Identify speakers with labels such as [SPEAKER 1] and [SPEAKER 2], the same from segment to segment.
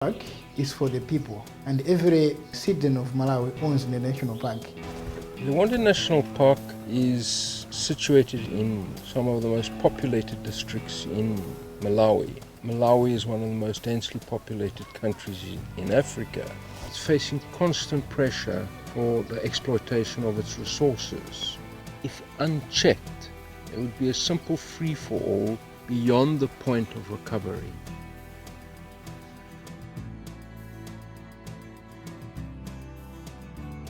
[SPEAKER 1] Park is for the people, and every citizen of Malawi owns the national park.
[SPEAKER 2] Liwonde National Park is situated in some of the most populated districts in Malawi. Malawi is one of the most densely populated countries in Africa. It's facing constant pressure for the exploitation of its resources. If unchecked, it would be a simple free-for-all beyond the point of recovery.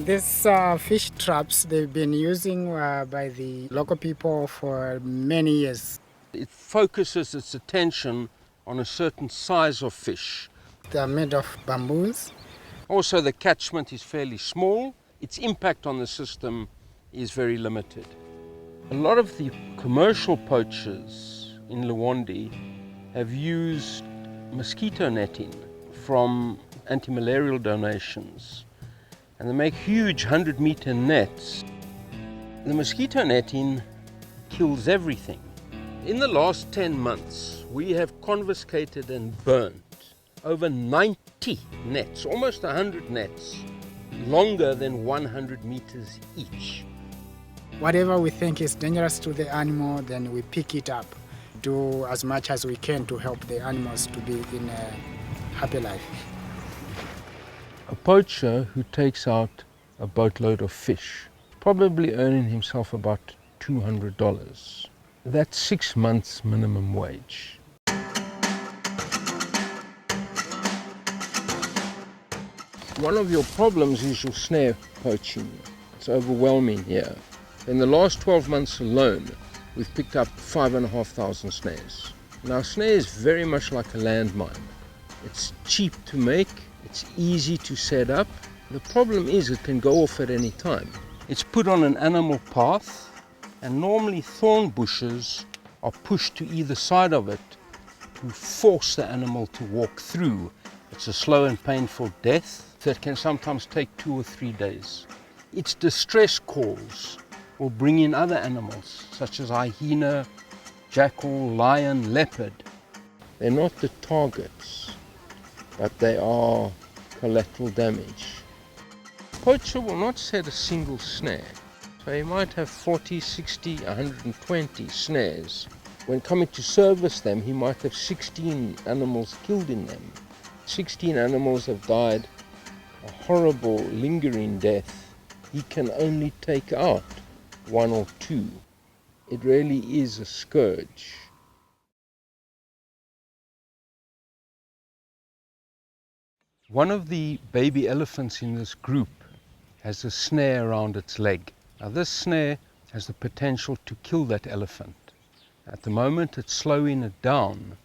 [SPEAKER 3] These fish traps, they've been using by the local people for many years.
[SPEAKER 2] It focuses its attention on a certain size of fish.
[SPEAKER 3] They are made of bamboos.
[SPEAKER 2] Also, the catchment is fairly small. Its impact on the system is very limited. A lot of the commercial poachers in Liwonde have used mosquito netting from anti-malarial donations. And they make huge 100-meter nets. The mosquito netting kills everything. In the last 10 months, we have confiscated and burnt over 90 nets, almost 100 nets, longer than 100 meters each.
[SPEAKER 3] Whatever we think is dangerous to the animal, then we pick it up, do as much as we can to help the animals to be in a happy life.
[SPEAKER 2] A poacher who takes out a boatload of fish is probably earning himself about $200. That's 6 months minimum wage. One of your problems is your snare poaching. It's overwhelming here. In the last 12 months alone, we've picked up 5,500 snares. Now, a snare is very much like a landmine. It's cheap to make. It's easy to set up. The problem is it can go off at any time. It's put on an animal path, and normally thorn bushes are pushed to either side of it to force the animal to walk through. It's a slow and painful death that can sometimes take 2 or 3 days. Its distress calls will bring in other animals such as hyena, jackal, lion, leopard. They're not the targets, but they are collateral damage. Poacher will not set a single snare, so he might have 40, 60, 120 snares. When coming to service them, he might have 16 animals killed in them. 16 animals have died a horrible, lingering death. He can only take out 1 or 2. It really is a scourge. One of the baby elephants in this group has a snare around its leg. Now, this snare has the potential to kill that elephant. At the moment, it's slowing it down,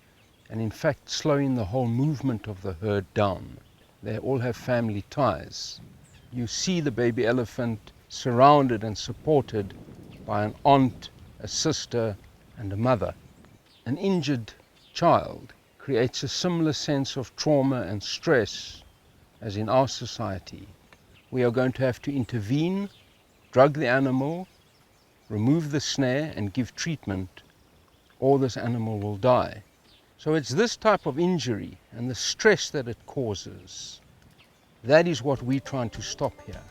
[SPEAKER 2] and in fact slowing the whole movement of the herd down. They all have family ties. You see the baby elephant surrounded and supported by an aunt, a sister, and a mother. An injured child creates a similar sense of trauma and stress as in our society. We are going to have to intervene, drug the animal, remove the snare and give treatment, or this animal will die. So it's this type of injury and the stress that it causes, that is what we're trying to stop here.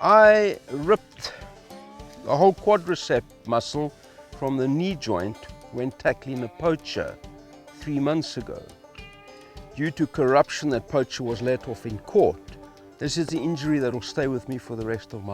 [SPEAKER 2] I ripped the whole quadricep muscle from the knee joint when tackling a poacher 3 months ago. Due to corruption, that poacher was let off in court. This is the injury that will stay with me for the rest of my life.